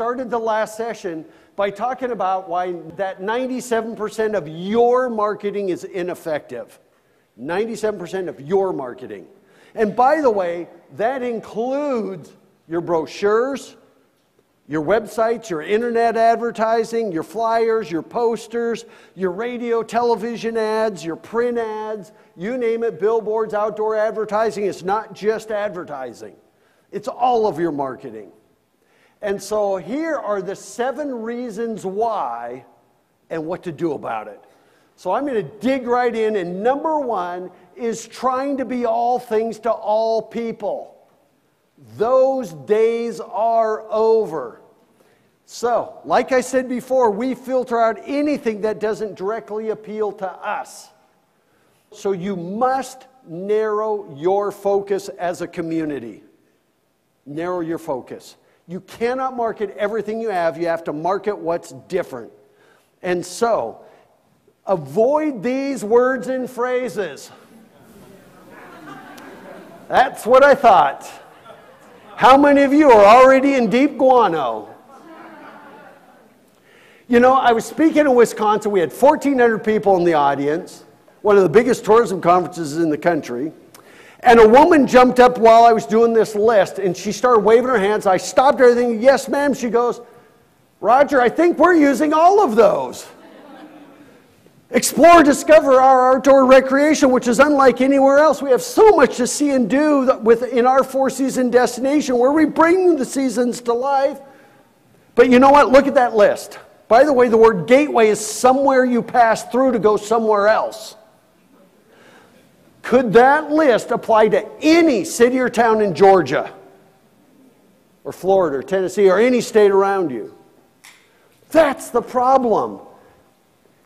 started the last session by talking about why that 97% of your marketing is ineffective. 97% of your marketing. And by the way, that includes your brochures, your websites, your internet advertising, your flyers, your posters, your radio, television ads, your print ads, you name it, billboards, outdoor advertising. It's not just advertising. It's all of your marketing. And so here are the 7 reasons why and what to do about it. So I'm going to dig right in, and number 1 is trying to be all things to all people. Those days are over. So, like I said before, we filter out anything that doesn't directly appeal to us. So you must narrow your focus as a community. Narrow your focus. You cannot market everything you have. You have to market what's different. And so, avoid these words and phrases. That's what I thought. How many of you are already in deep guano? You know, I was speaking in Wisconsin. We had 1,400 people in the audience, one of the biggest tourism conferences in the country. And a woman jumped up while I was doing this list, and she started waving her hands. I stopped everything. Yes, ma'am. She goes, Roger, I think we're using all of those. Explore, discover our outdoor recreation, which is unlike anywhere else. We have so much to see and do in our 4-season destination where we bring the seasons to life. But you know what? Look at that list. By the way, the word gateway is somewhere you pass through to go somewhere else. Could that list apply to any city or town in Georgia or Florida or Tennessee or any state around you? That's the problem.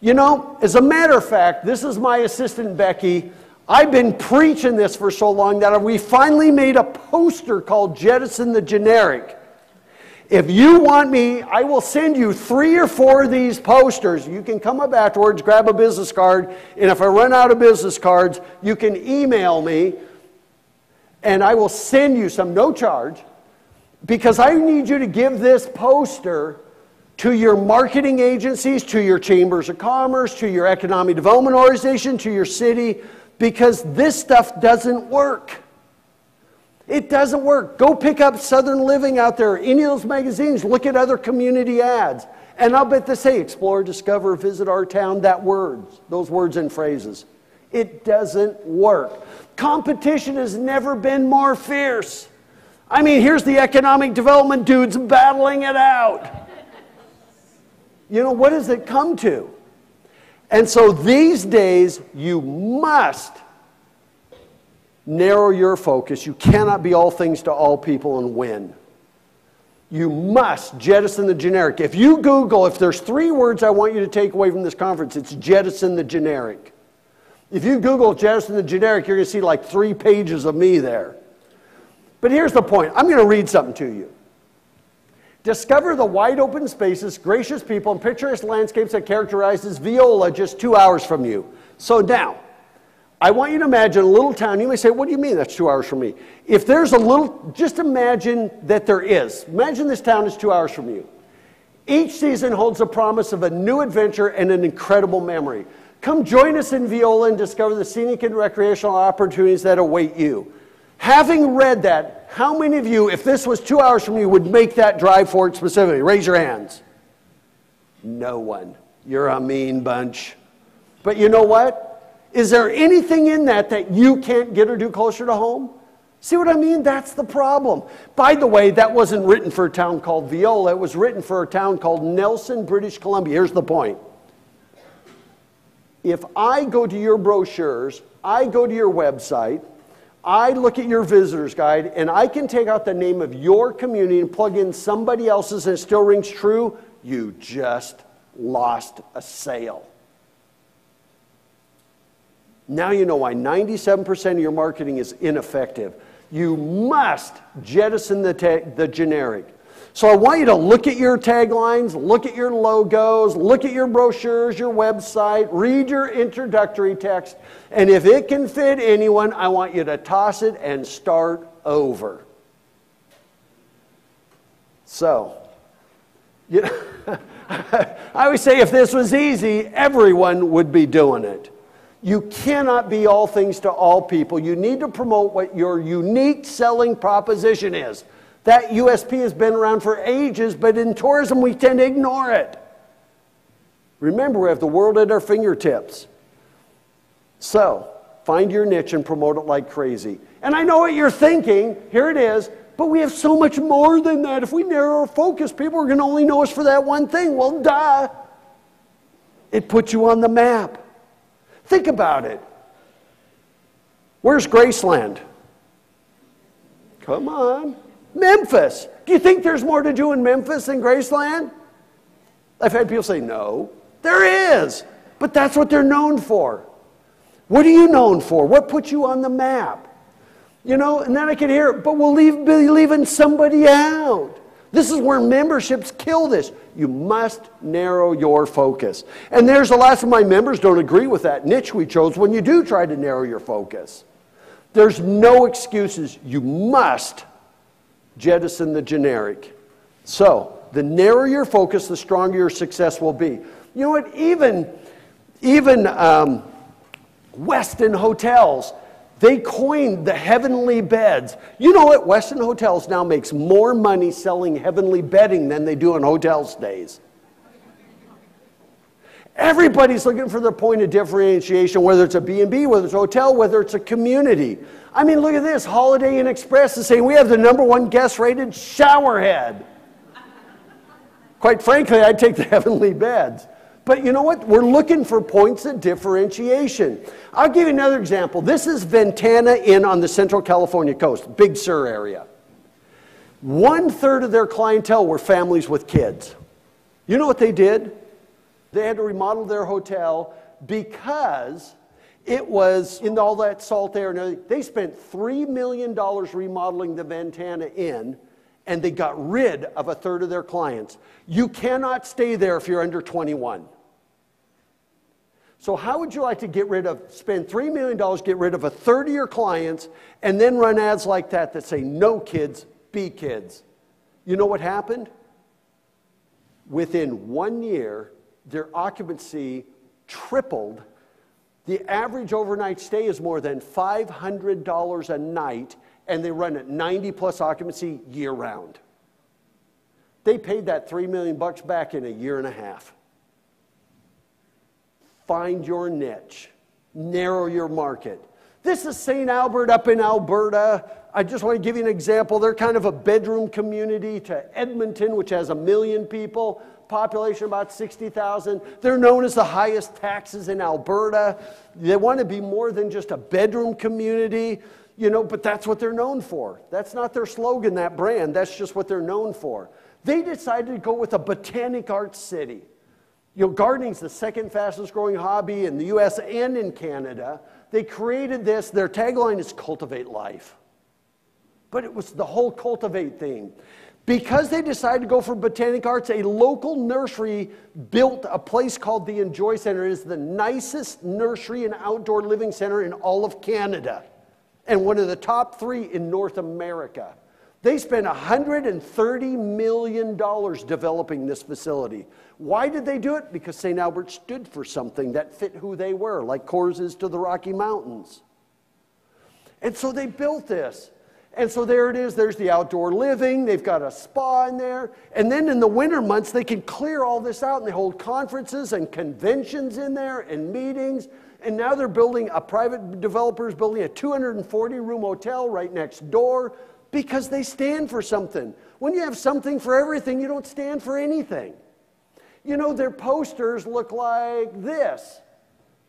You know, as a matter of fact, this is my assistant, Becky. I've been preaching this for so long that we finally made a poster called Jettison the Generic. If you want me, I will send you 3 or 4 of these posters. You can come up afterwards, grab a business card, and if I run out of business cards, you can email me, and I will send you some, no charge, because I need you to give this poster to your marketing agencies, to your chambers of commerce, to your economic development organization, to your city, because this stuff doesn't work. It doesn't work. Go pick up Southern Living out there, any of those magazines, look at other community ads, and I'll bet they say, explore, discover, visit our town, those words and phrases. It doesn't work. Competition has never been more fierce. I mean, here's the economic development dudes battling it out. You know, what does it come to? And so these days, you must narrow your focus. You cannot be all things to all people and win. You must jettison the generic. If you Google, if there's 3 words I want you to take away from this conference, it's jettison the generic. If you Google jettison the generic, you're going to see like 3 pages of me there. But here's the point. I'm going to read something to you. Discover the wide open spaces, gracious people, and picturesque landscapes that characterizes Viola just 2 hours from you. So now, I want you to imagine a little town. You may say, what do you mean that's 2 hours from me? If there's a little, just imagine that there is. Imagine this town is 2 hours from you. Each season holds the promise of a new adventure and an incredible memory. Come join us in Viola and discover the scenic and recreational opportunities that await you. Having read that, how many of you, if this was 2 hours from you, would make that drive for it specifically? Raise your hands. No one. You're a mean bunch. But you know what? Is there anything in that you can't get or do closer to home? See what I mean? That's the problem. By the way, that wasn't written for a town called Viola. It was written for a town called Nelson, British Columbia. Here's the point. If I go to your brochures, I go to your website, I look at your visitor's guide, and I can take out the name of your community and plug in somebody else's and it still rings true, you just lost a sale. Now you know why 97% of your marketing is ineffective. You must jettison the generic. So I want you to look at your taglines, look at your logos, look at your brochures, your website, read your introductory text, and if it can fit anyone, I want you to toss it and start over. So, You know, I always say if this was easy, everyone would be doing it. You cannot be all things to all people. You need to promote what your unique selling proposition is. That USP has been around for ages, but in tourism we tend to ignore it. Remember, we have the world at our fingertips. So, find your niche and promote it like crazy. And I know what you're thinking. Here it is. But we have so much more than that. If we narrow our focus, people are going to only know us for that one thing. Well, duh. It puts you on the map. Think about it. Where's Graceland? Come on. Memphis. Do you think there's more to do in Memphis than Graceland? I've had people say, no. There is. But that's what they're known for. What are you known for? What puts you on the map? You know, and then I can hear, but we'll be leaving somebody out. This is where memberships kill this. You must narrow your focus. And there's a lot of my members don't agree with that niche we chose when you do try to narrow your focus. There's no excuses. You must jettison the generic. So, the narrower your focus, the stronger your success will be. You know what? Even Westin Hotels, they coined the heavenly beds. You know what? Westin Hotels now makes more money selling heavenly bedding than they do on hotel stays. Everybody's looking for their point of differentiation, whether it's a B&B, whether it's a hotel, whether it's a community. I mean, look at this. Holiday Inn Express is saying we have the #1 guest-rated showerhead. Quite frankly, I'd take the heavenly beds. But you know what? We're looking for points of differentiation. I'll give you another example. This is Ventana Inn on the Central California coast, Big Sur area. 1/3 of their clientele were families with kids. You know what they did? They had to remodel their hotel because it was in all that salt air and everything. They spent $3 million remodeling the Ventana Inn, and they got rid of 1/3 of their clients. You cannot stay there if you're under 21. So how would you like to spend $3 million, get rid of 1/3 of your clients, and then run ads like that that say, no kids, be kids? You know what happened? Within 1 year, their occupancy tripled. The average overnight stay is more than $500 a night, and they run at 90+ occupancy year-round. They paid that $3 million back in a year and a half. Find your niche. Narrow your market. This is St. Albert up in Alberta. I just want to give you an example. They're kind of a bedroom community to Edmonton, which has 1 million people, population about 60,000. They're known as the highest taxes in Alberta. They want to be more than just a bedroom community. You know, but that's what they're known for. That's not their slogan, that brand. That's just what they're known for. They decided to go with a botanic arts city. You know, gardening's the second fastest growing hobby in the US and in Canada. They created this. Their tagline is cultivate life. But it was the whole cultivate thing. Because they decided to go for botanic arts, a local nursery built a place called the Enjoy Center. It is the nicest nursery and outdoor living center in all of Canada, and one of the top 3 in North America. They spent $130 million developing this facility. Why did they do it? Because St. Albert stood for something that fit who they were, like Coors is to the Rocky Mountains. And so they built this. And so there it is. There's the outdoor living. They've got a spa in there. And then in the winter months, they can clear all this out, and they hold conferences and conventions in there and meetings. And now they're building, a private developer's building a 240-room hotel right next door because they stand for something. When you have something for everything, you don't stand for anything. You know, their posters look like this.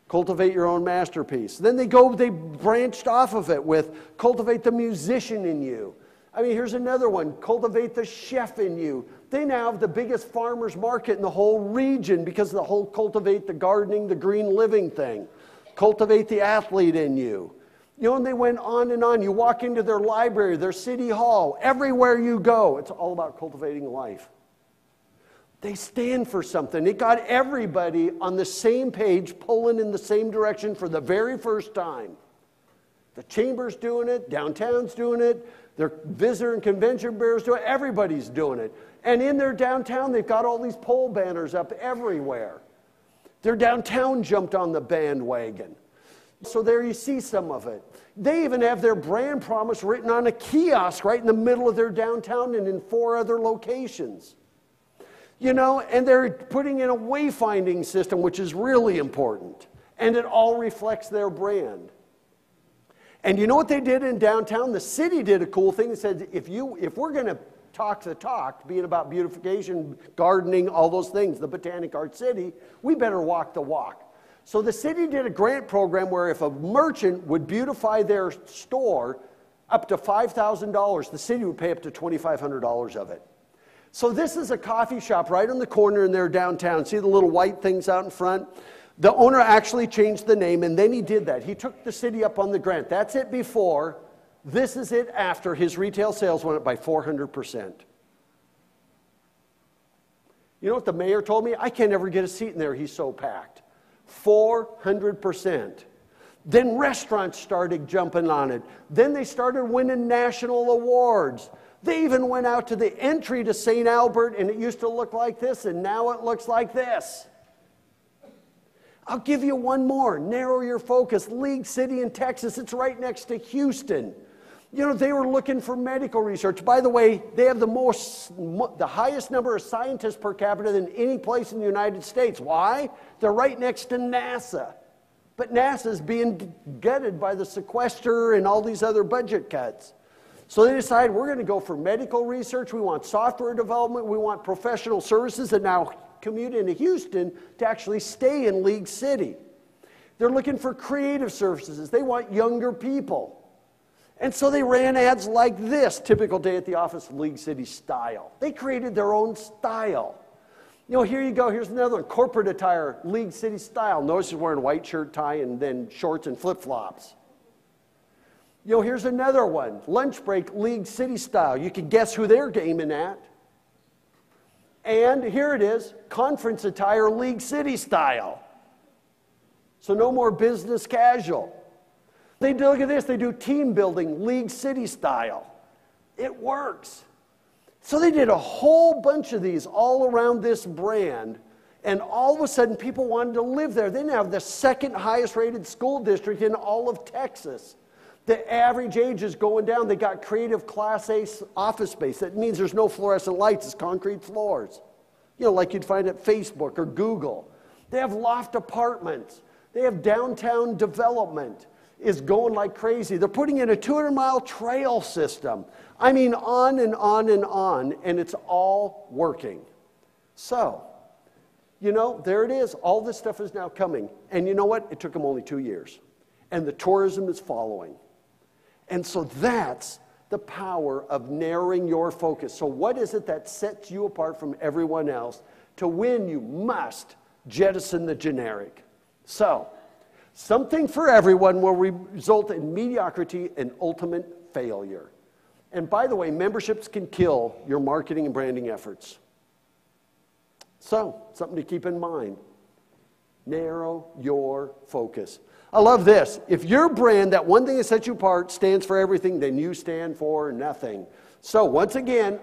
Cultivate your own masterpiece. Then they branched off of it with cultivate the musician in you. I mean, here's another one, cultivate the chef in you. They now have the biggest farmers market in the whole region because of the whole cultivate the gardening, the green living thing. Cultivate the athlete in you. You know, and they went on and on. You walk into their library, their city hall, everywhere you go, it's all about cultivating life. They stand for something. It got everybody on the same page, pulling in the same direction for the very first time. The Chamber's doing it, downtown's doing it, Their visitor and convention bureaus do it. Everybody's doing it. And in their downtown, they've got all these pole banners up everywhere. Their downtown jumped on the bandwagon. So there you see some of it. They even have their brand promise written on a kiosk right in the middle of their downtown and in 4 other locations. You know, and they're putting in a wayfinding system, which is really important. And it all reflects their brand. And you know what they did in downtown? The city did a cool thing. They said, if we're going to talk the talk, being about beautification, gardening, all those things, the Botanic Art City, we better walk the walk. So the city did a grant program where if a merchant would beautify their store up to $5,000, the city would pay up to $2,500 of it. So this is a coffee shop right on the corner in their downtown. See the little white things out in front? The owner actually changed the name, and then he did that. He took the city up on the grant. That's it before. This is it after. His retail sales went up by 400%. You know what the mayor told me? I can't ever get a seat in there. He's so packed. 400%. Then restaurants started jumping on it. Then they started winning national awards. They even went out to the entry to St. Albert, and it used to look like this, and now it looks like this. I'll give you one more. Narrow your focus. League City in Texas. It's right next to Houston. You know, they were looking for medical research. By the way, they have the highest number of scientists per capita than any place in the United States. Why? They're right next to NASA. But NASA's being gutted by the sequester and all these other budget cuts. So they decided we're going to go for medical research. We want software development. We want professional services that now commute into Houston to actually stay in League City. They're looking for creative services. They want younger people. And so they ran ads like this, typical day at the office, League City style. They created their own style. You know, here you go. Here's another one, corporate attire, League City style. Notice he's wearing a white shirt, tie, and then shorts and flip-flops. You know, here's another one, lunch break, League City style. You can guess who they're aiming at. And here it is, conference attire, League City style. So no more business casual. They do, look at this, they do team building, League City style. It works. So they did a whole bunch of these all around this brand, and all of a sudden people wanted to live there. They now have the second highest rated school district in all of Texas. The average age is going down. They got creative Class A office space. That means there's no fluorescent lights. It's concrete floors. You know, like you'd find at Facebook or Google. They have loft apartments. They have downtown development. Is going like crazy. They're putting in a 200-mile trail system. I mean, on and on and on, and it's all working. So, you know, there it is. All this stuff is now coming. And you know what? It took them only 2 years. And the tourism is following. And so that's the power of narrowing your focus. So what is it that sets you apart from everyone else? To win, you must jettison the generic. So, something for everyone will result in mediocrity and ultimate failure. And by the way, memberships can kill your marketing and branding efforts. So, something to keep in mind. Narrow your focus. I love this. If your brand, that one thing that sets you apart, stands for everything, then you stand for nothing. So, once again,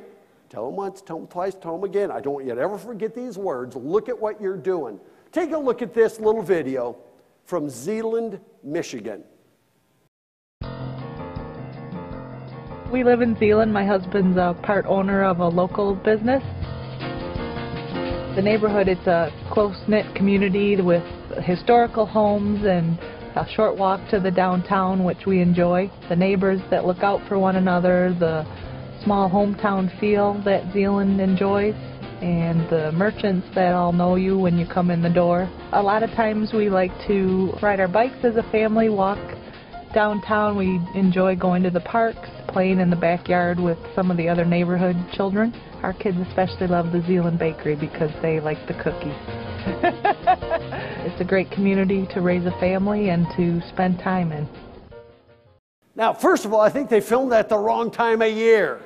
tell them once, tell them twice, tell them again. I don't want you to ever forget these words. Look at what you're doing. Take a look at this little video from Zeeland, Michigan. We live in Zeeland. My husband's a part owner of a local business. The neighborhood, it's a close-knit community with historical homes and a short walk to the downtown, which we enjoy. The neighbors that look out for one another, the small hometown feel that Zeeland enjoys, and the merchants that all know you when you come in the door. A lot of times we like to ride our bikes as a family, walk downtown. We enjoy going to the parks, playing in the backyard with some of the other neighborhood children. Our kids especially love the Zeeland Bakery because they like the cookies. It's a great community to raise a family and to spend time in. Now, first of all, I think they filmed that the wrong time of year.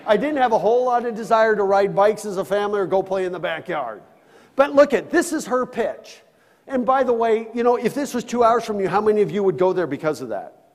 I didn't have a whole lot of desire to ride bikes as a family or go play in the backyard. But look at, this is her pitch. And by the way, you know, if this was 2 hours from you, how many of you would go there because of that?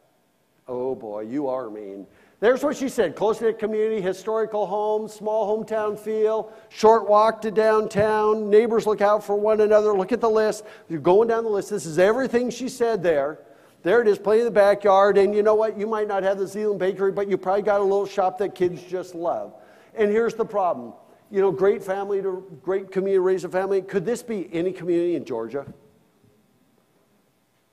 Oh boy, you are mean. There's what she said: close-knit community, historical homes, small hometown feel, short walk to downtown, neighbors look out for one another. Look at the list. You're going down the list. This is everything she said there. There it is, playing in the backyard. And you know what? You might not have the Zeeland Bakery, but you probably got a little shop that kids just love. And here's the problem. You know, great family, great community, raise a family. Could this be any community in Georgia?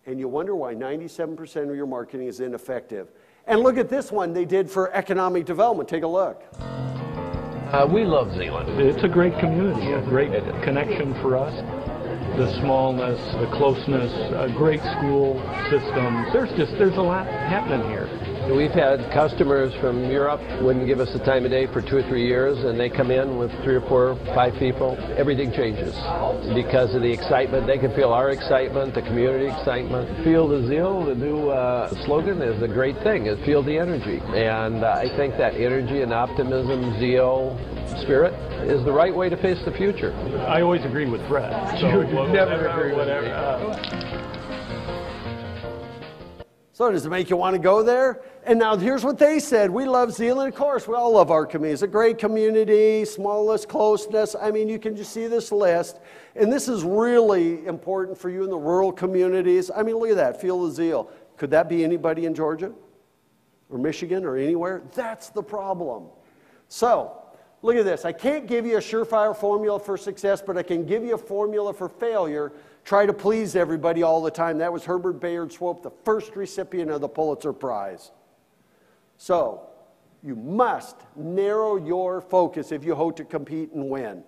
And you wonder why 97% of your marketing is ineffective. And look at this one they did for economic development. Take a look. We love Zeeland. It's a great community, a great connection for us. The smallness, the closeness, a great school system. There's a lot happening here. We've had customers from Europe wouldn't give us the time of day for 2 or 3 years, and they come in with 3 or 4, 5 people. Everything changes because of the excitement. They can feel our excitement, the community excitement. Feel the zeal, the new slogan is a great thing. Is feel the energy. And I think that energy and optimism, zeal, spirit is the right way to face the future. I always agree with Brett. So you never agree with me. So does it make you want to go there? And now here's what they said. We love Zeeland. Of course, we all love our community. It's a great community, smallness, closeness. I mean, you can just see this list. And this is really important for you in the rural communities. I mean, look at that. Feel the zeal. Could that be anybody in Georgia or Michigan or anywhere? That's the problem. So look at this. I can't give you a surefire formula for success, but I can give you a formula for failure. Try to please everybody all the time. That was Herbert Bayard Swope, the first recipient of the Pulitzer Prize. So you must narrow your focus if you hope to compete and win.